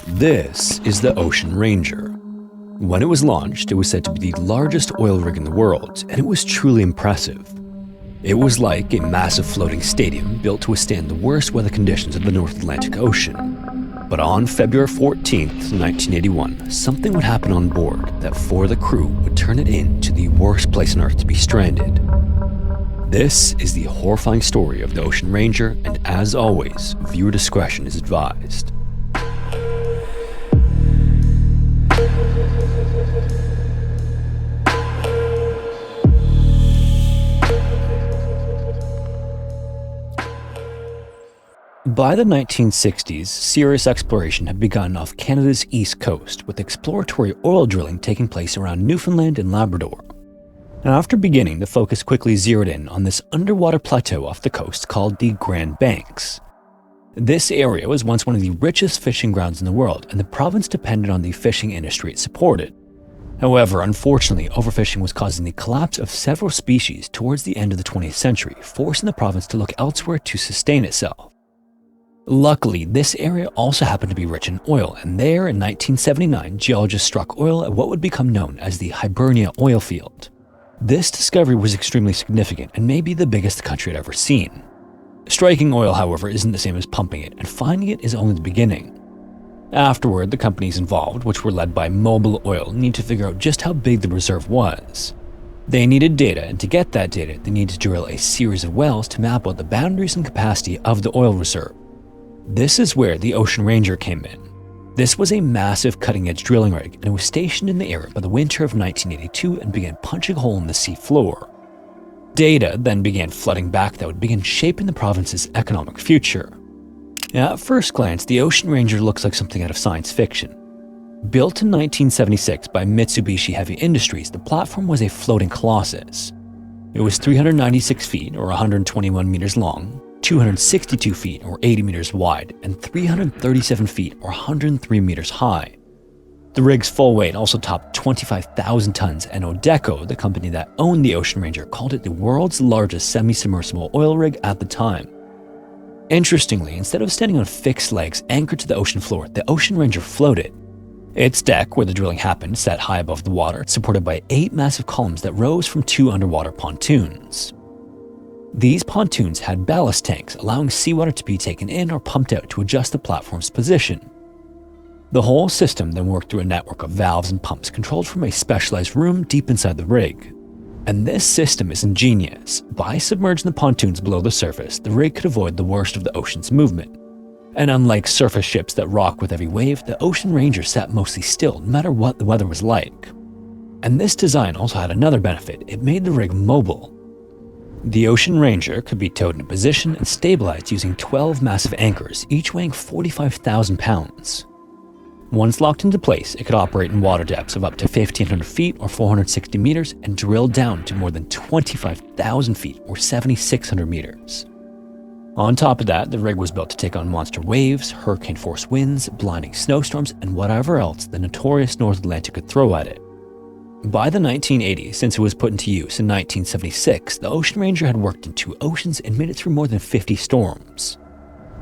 This is the Ocean Ranger. When it was launched, it was said to be the largest oil rig in the world, and it was truly impressive. It was like a massive floating stadium built to withstand the worst weather conditions of the North Atlantic Ocean. But on February 14th, 1981, something would happen on board that for the crew would turn it into the worst place on Earth to be stranded. This is the horrifying story of the Ocean Ranger, and as always, viewer discretion is advised. By the 1960s, serious exploration had begun off Canada's east coast, with exploratory oil drilling taking place around Newfoundland and Labrador. Now, after beginning, the focus quickly zeroed in on this underwater plateau off the coast called the Grand Banks. This area was once one of the richest fishing grounds in the world, and the province depended on the fishing industry it supported. However, unfortunately, overfishing was causing the collapse of several species towards the end of the 20th century, forcing the province to look elsewhere to sustain itself. Luckily, this area also happened to be rich in oil, and there in 1979, geologists struck oil at what would become known as the Hibernia oil field. This discovery was extremely significant and may be the biggest the country had ever seen. Striking oil, however, isn't the same as pumping it, and finding it is only the beginning. Afterward, the companies involved, which were led by Mobil Oil, need to figure out just how big the reserve was. They needed data, and to get that data, they needed to drill a series of wells to map out the boundaries and capacity of the oil reserve. This is where the Ocean Ranger came in. This was a massive cutting-edge drilling rig, and it was stationed in the area by the winter of 1982 and began punching a hole in the sea floor. Data then began flooding back that would begin shaping the province's economic future. At first glance, the Ocean Ranger looks like something out of science fiction. Built in 1976 by Mitsubishi Heavy Industries, the platform was a floating colossus. It was 396 feet, or 121 meters long, 262 feet or 80 meters wide, and 337 feet or 103 meters high. The rig's full weight also topped 25,000 tons, and Odeco, the company that owned the Ocean Ranger, called it the world's largest semi-submersible oil rig at the time. Interestingly, instead of standing on fixed legs anchored to the ocean floor, the Ocean Ranger floated. Its deck, where the drilling happened, sat high above the water, supported by 8 massive columns that rose from 2 underwater pontoons. These pontoons had ballast tanks, allowing seawater to be taken in or pumped out to adjust the platform's position. The whole system then worked through a network of valves and pumps controlled from a specialized room deep inside the rig. And this system is ingenious. By submerging the pontoons below the surface, the rig could avoid the worst of the ocean's movement. And unlike surface ships that rock with every wave, the Ocean Ranger sat mostly still no matter what the weather was like. And this design also had another benefit: it made the rig mobile. The Ocean Ranger could be towed into position and stabilized using 12 massive anchors, each weighing 45,000 pounds. Once locked into place, it could operate in water depths of up to 1,500 feet or 460 meters and drill down to more than 25,000 feet or 7,600 meters. On top of that, the rig was built to take on monster waves, hurricane-force winds, blinding snowstorms, and whatever else the notorious North Atlantic could throw at it. By the 1980s, since it was put into use in 1976, the Ocean Ranger had worked in 2 oceans and made it through more than 50 storms.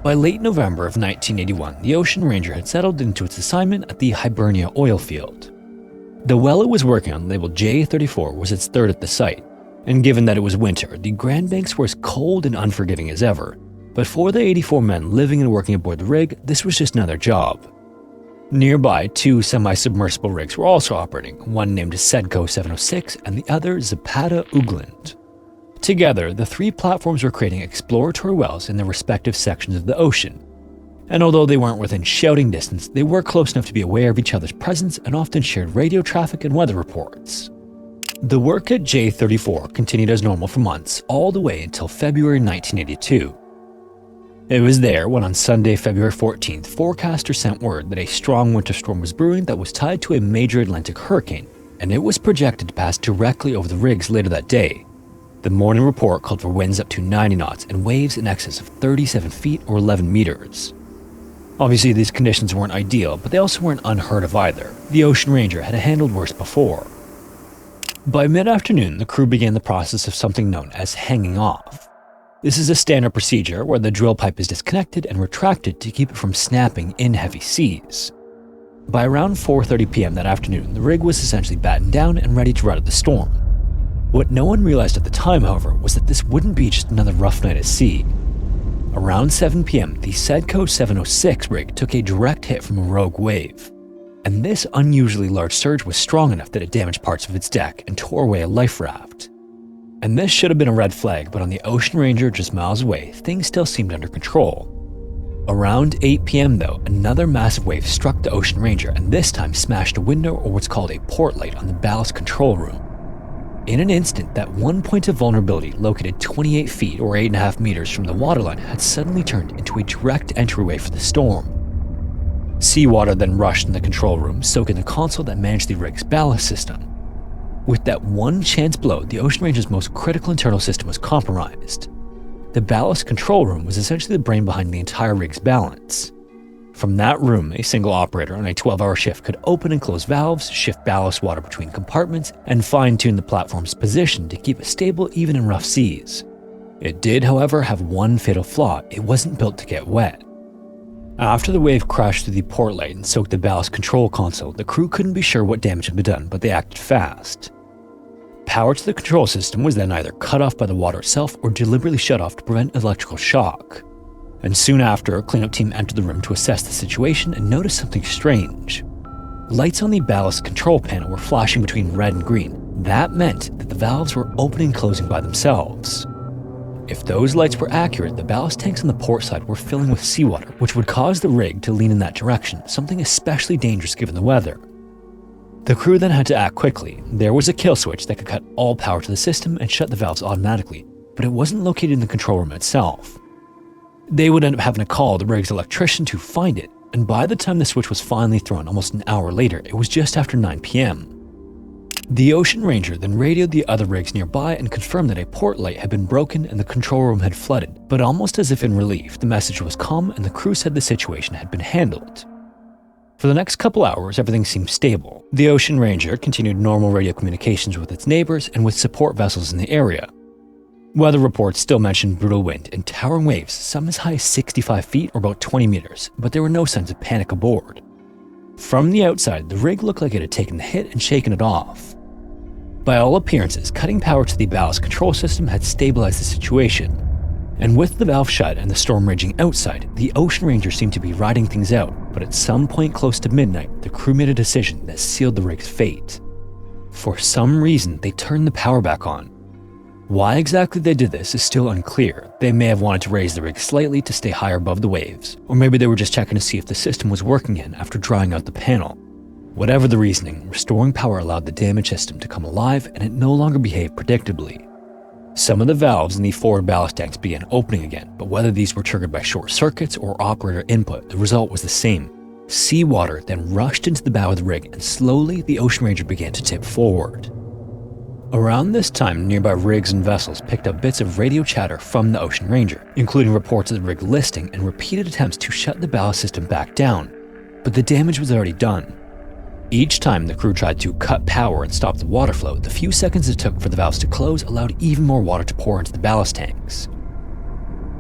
By late November of 1981, the Ocean Ranger had settled into its assignment at the Hibernia oil field. The well it was working on, labeled J34, was its third at the site, and given that it was winter, the Grand Banks were as cold and unforgiving as ever. But for the 84 men living and working aboard the rig, this was just another job. Nearby, 2 semi-submersible rigs were also operating, one named Sedco 706 and the other Zapata Ugland. Together, the 3 platforms were creating exploratory wells in their respective sections of the ocean. And although they weren't within shouting distance, they were close enough to be aware of each other's presence and often shared radio traffic and weather reports. The work at J34 continued as normal for months, all the way until February 1982. It was there when on Sunday, February 14th, forecasters sent word that a strong winter storm was brewing that was tied to a major Atlantic hurricane, and it was projected to pass directly over the rigs later that day. The morning report called for winds up to 90 knots and waves in excess of 37 feet or 11 meters. Obviously, these conditions weren't ideal, but they also weren't unheard of either. The Ocean Ranger had handled worse before. By mid-afternoon, the crew began the process of something known as hanging off. This is a standard procedure where the drill pipe is disconnected and retracted to keep it from snapping in heavy seas. By around 4:30 p.m. that afternoon, the rig was essentially battened down and ready to weather the storm. What no one realized at the time, however, was that this wouldn't be just another rough night at sea. Around 7 p.m., the Sedco 706 rig took a direct hit from a rogue wave. And this unusually large surge was strong enough that it damaged parts of its deck and tore away a life raft. And this should have been a red flag, but on the Ocean Ranger just miles away, things still seemed under control. Around 8 p.m. though, another massive wave struck the Ocean Ranger and this time smashed a window or what's called a port light on the ballast control room. In an instant, that one point of vulnerability located 28 feet or 8.5 meters from the waterline had suddenly turned into a direct entryway for the storm. Seawater then rushed in the control room, soaking the console that managed the rig's ballast system. With that one chance blow, the Ocean Ranger's most critical internal system was compromised. The ballast control room was essentially the brain behind the entire rig's balance. From that room, a single operator on a 12-hour shift could open and close valves, shift ballast water between compartments, and fine-tune the platform's position to keep it stable even in rough seas. It did, however, have one fatal flaw: it wasn't built to get wet. After the wave crashed through the port light and soaked the ballast control console, the crew couldn't be sure what damage had been done, but they acted fast. Power to the control system was then either cut off by the water itself or deliberately shut off to prevent electrical shock. And soon after, a cleanup team entered the room to assess the situation and noticed something strange. Lights on the ballast control panel were flashing between red and green. That meant that the valves were opening and closing by themselves. If those lights were accurate, the ballast tanks on the port side were filling with seawater, which would cause the rig to lean in that direction, something especially dangerous given the weather. The crew then had to act quickly. There was a kill switch that could cut all power to the system and shut the valves automatically, but it wasn't located in the control room itself. They would end up having to call the rig's electrician to find it, and by the time the switch was finally thrown almost an hour later, it was just after 9 p.m. The Ocean Ranger then radioed the other rigs nearby and confirmed that a port light had been broken and the control room had flooded, but almost as if in relief, the message was calm and the crew said the situation had been handled. For the next couple hours, everything seemed stable. The Ocean Ranger continued normal radio communications with its neighbors and with support vessels in the area. Weather reports still mentioned brutal wind and towering waves, some as high as 65 feet or about 20 meters, but there were no signs of panic aboard. From the outside, the rig looked like it had taken the hit and shaken it off. By all appearances, cutting power to the ballast control system had stabilized the situation. And with the valve shut and the storm raging outside, the Ocean Ranger seemed to be riding things out, but at some point close to midnight, the crew made a decision that sealed the rig's fate. For some reason, they turned the power back on. Why exactly they did this is still unclear. They may have wanted to raise the rig slightly to stay higher above the waves, or maybe they were just checking to see if the system was working again after drying out the panel. Whatever the reasoning, restoring power allowed the damaged system to come alive and it no longer behaved predictably. Some of the valves in the forward ballast tanks began opening again, but whether these were triggered by short circuits or operator input, the result was the same. Seawater then rushed into the bow of the rig and slowly the Ocean Ranger began to tip forward. Around this time, nearby rigs and vessels picked up bits of radio chatter from the Ocean Ranger, including reports of the rig listing and repeated attempts to shut the ballast system back down, but the damage was already done. Each time the crew tried to cut power and stop the water flow, the few seconds it took for the valves to close allowed even more water to pour into the ballast tanks.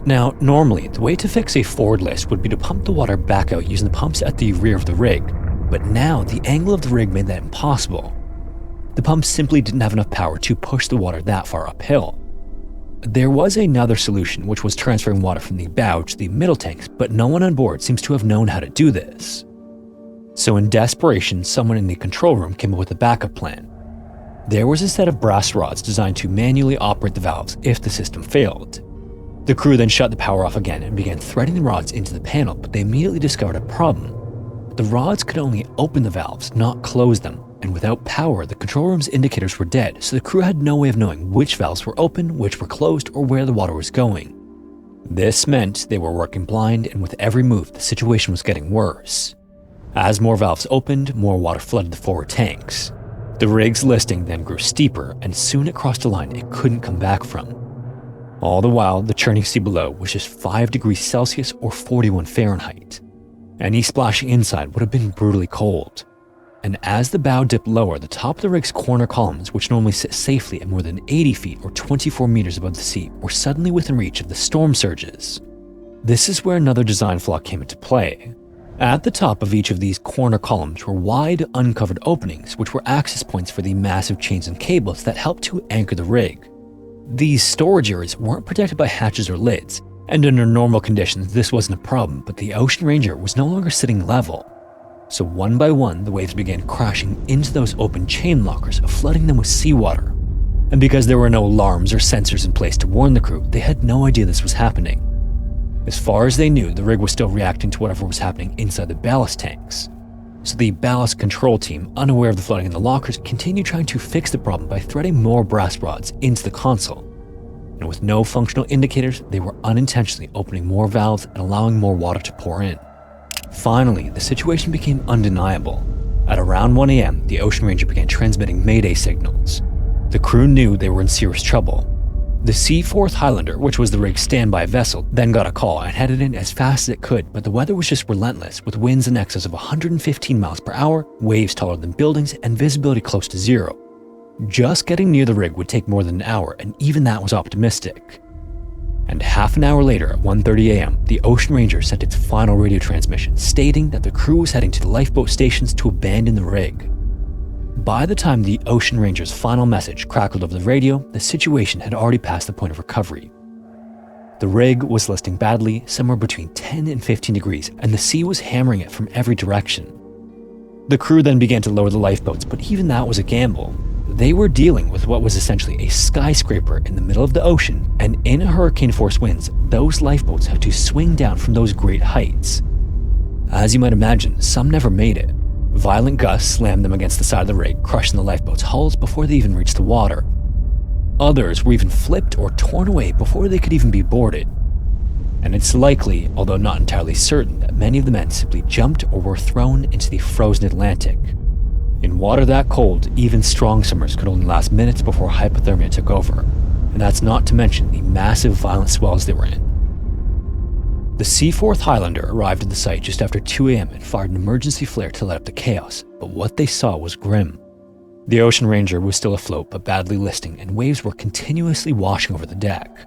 Now, normally, the way to fix a forward list would be to pump the water back out using the pumps at the rear of the rig, but now the angle of the rig made that impossible. The pumps simply didn't have enough power to push the water that far uphill. There was another solution, which was transferring water from the bow to the middle tanks, but no one on board seems to have known how to do this. So in desperation, someone in the control room came up with a backup plan. There was a set of brass rods designed to manually operate the valves if the system failed. The crew then shut the power off again and began threading the rods into the panel, but they immediately discovered a problem. The rods could only open the valves, not close them, and without power, the control room's indicators were dead, so the crew had no way of knowing which valves were open, which were closed, or where the water was going. This meant they were working blind, and with every move, the situation was getting worse. As more valves opened, more water flooded the forward tanks. The rig's listing then grew steeper, and soon it crossed a line it couldn't come back from. All the while, the churning sea below was just 5 degrees Celsius or 41 Fahrenheit. Any splashing inside would have been brutally cold. and as the bow dipped lower, the top of the rig's corner columns, which normally sit safely at more than 80 feet or 24 meters above the sea, were suddenly within reach of the storm surges. This is where another design flaw came into play. At the top of each of these corner columns were wide, uncovered openings, which were access points for the massive chains and cables that helped to anchor the rig. These storage areas weren't protected by hatches or lids, and under normal conditions this wasn't a problem, but the Ocean Ranger was no longer sitting level. So one by one, the waves began crashing into those open chain lockers, flooding them with seawater. And because there were no alarms or sensors in place to warn the crew, they had no idea this was happening. As far as they knew, the rig was still reacting to whatever was happening inside the ballast tanks. So the ballast control team, unaware of the flooding in the lockers, continued trying to fix the problem by threading more brass rods into the console. And with no functional indicators, they were unintentionally opening more valves and allowing more water to pour in. Finally, the situation became undeniable. At around 1 a.m., the Ocean Ranger began transmitting Mayday signals. The crew knew they were in serious trouble. The Seaforth Highlander, which was the rig's standby vessel, then got a call and headed in as fast as it could, but the weather was just relentless, with winds in excess of 115 miles per hour, waves taller than buildings, and visibility close to zero. Just getting near the rig would take more than an hour, and even that was optimistic. And half an hour later, at 1:30 a.m., the Ocean Ranger sent its final radio transmission, stating that the crew was heading to the lifeboat stations to abandon the rig. By the time the Ocean Ranger's final message crackled over the radio, the situation had already passed the point of recovery. The rig was listing badly, somewhere between 10 and 15 degrees, and the sea was hammering it from every direction. The crew then began to lower the lifeboats, but even that was a gamble. They were dealing with what was essentially a skyscraper in the middle of the ocean, and in hurricane-force winds, those lifeboats had to swing down from those great heights. As you might imagine, some never made it. Violent gusts slammed them against the side of the rig, crushing the lifeboats' hulls before they even reached the water. Others were even flipped or torn away before they could even be boarded. And it's likely, although not entirely certain, that many of the men simply jumped or were thrown into the frozen Atlantic. In water that cold, even strong summers could only last minutes before hypothermia took over, and that's not to mention the massive violent swells they were in. The Seaforth Highlander arrived at the site just after 2 a.m. and fired an emergency flare to let up the chaos, but what they saw was grim. The Ocean Ranger was still afloat but badly listing, and waves were continuously washing over the deck.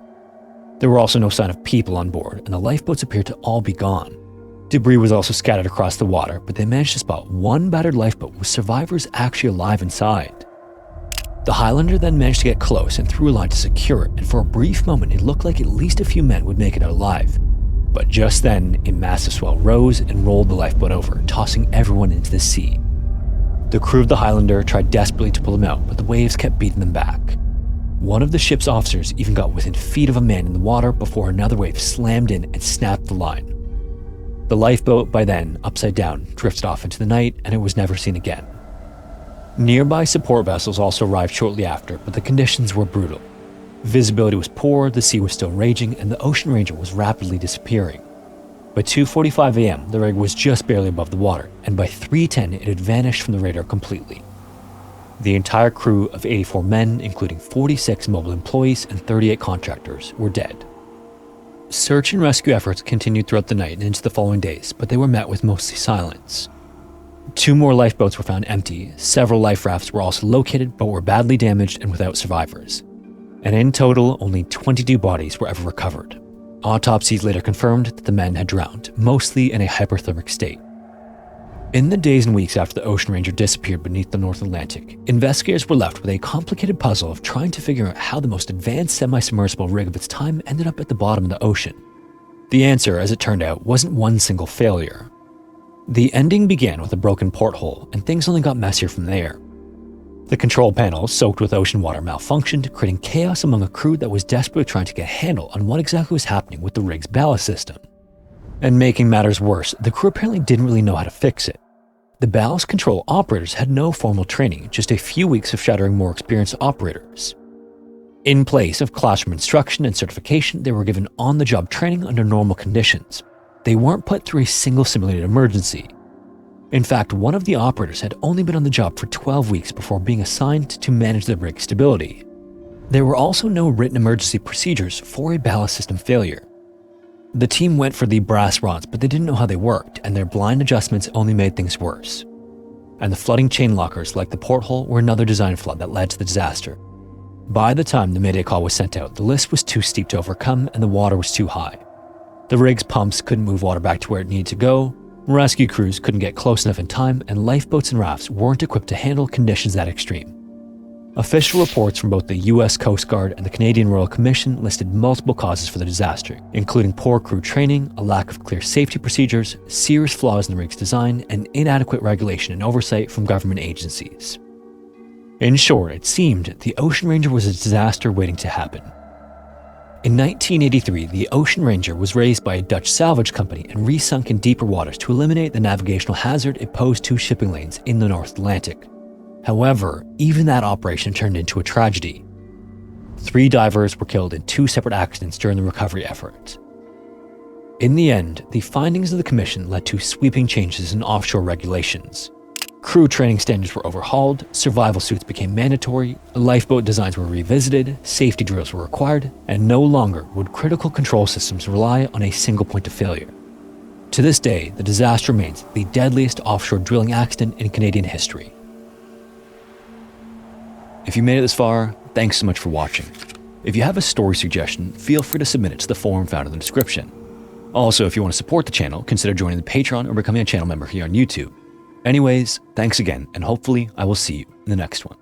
There were also no sign of people on board, and the lifeboats appeared to all be gone. Debris was also scattered across the water, but they managed to spot one battered lifeboat with survivors actually alive inside. The Highlander then managed to get close and threw a line to secure it, and for a brief moment it looked like at least a few men would make it out alive. But just then, a massive swell rose and rolled the lifeboat over, tossing everyone into the sea. The crew of the Highlander tried desperately to pull them out, but the waves kept beating them back. One of the ship's officers even got within feet of a man in the water before another wave slammed in and snapped the line. The lifeboat, by then upside down, drifted off into the night, and it was never seen again. Nearby support vessels also arrived shortly after, but the conditions were brutal. Visibility was poor, the sea was still raging, and the Ocean Ranger was rapidly disappearing. By 2:45 a.m., the rig was just barely above the water, and by 3:10 it had vanished from the radar completely. The entire crew of 84 men, including 46 mobile employees and 38 contractors, were dead. Search and rescue efforts continued throughout the night and into the following days, but they were met with mostly silence. 2 more lifeboats were found empty, several life rafts were also located but were badly damaged and without survivors. And in total, only 22 bodies were ever recovered. Autopsies later confirmed that the men had drowned, mostly in a hyperthermic state. In the days and weeks after the Ocean Ranger disappeared beneath the North Atlantic, investigators were left with a complicated puzzle of trying to figure out how the most advanced semi-submersible rig of its time ended up at the bottom of the ocean. The answer, as it turned out, wasn't one single failure. The ending began with a broken porthole, and things only got messier from there. The control panel, soaked with ocean water, malfunctioned, creating chaos among a crew that was desperately trying to get a handle on what exactly was happening with the rig's ballast system. And making matters worse, the crew apparently didn't really know how to fix it. The ballast control operators had no formal training, just a few weeks of shadowing more experienced operators. In place of classroom instruction and certification, they were given on-the-job training under normal conditions. They weren't put through a single simulated emergency. In fact, one of the operators had only been on the job for 12 weeks before being assigned to manage the rig's stability. There were also no written emergency procedures for a ballast system failure. The team went for the brass rods, but they didn't know how they worked, and their blind adjustments only made things worse. and the flooding chain lockers like the porthole were another design flaw that led to the disaster. By the time the Mayday call was sent out, the list was too steep to overcome and the water was too high. The rig's pumps couldn't move water back to where it needed to go, rescue crews couldn't get close enough in time, and lifeboats and rafts weren't equipped to handle conditions that extreme. Official reports from both the US Coast Guard and the Canadian Royal Commission listed multiple causes for the disaster, including poor crew training, a lack of clear safety procedures, serious flaws in the rig's design, and inadequate regulation and oversight from government agencies. In short, it seemed the Ocean Ranger was a disaster waiting to happen. In 1983, the Ocean Ranger was raised by a Dutch salvage company and resunk in deeper waters to eliminate the navigational hazard it posed to shipping lanes in the North Atlantic. However, even that operation turned into a tragedy. 3 divers were killed in 2 separate accidents during the recovery effort. In the end, the findings of the Commission led to sweeping changes in offshore regulations. Crew training standards were overhauled, survival suits became mandatory, lifeboat designs were revisited, safety drills were required, and no longer would critical control systems rely on a single point of failure. To this day, the disaster remains the deadliest offshore drilling accident in Canadian history. If you made it this far, thanks so much for watching. If you have a story suggestion, feel free to submit it to the forum found in the description. Also, if you want to support the channel, consider joining the Patreon or becoming a channel member here on YouTube. Anyways, thanks again, and hopefully I will see you in the next one.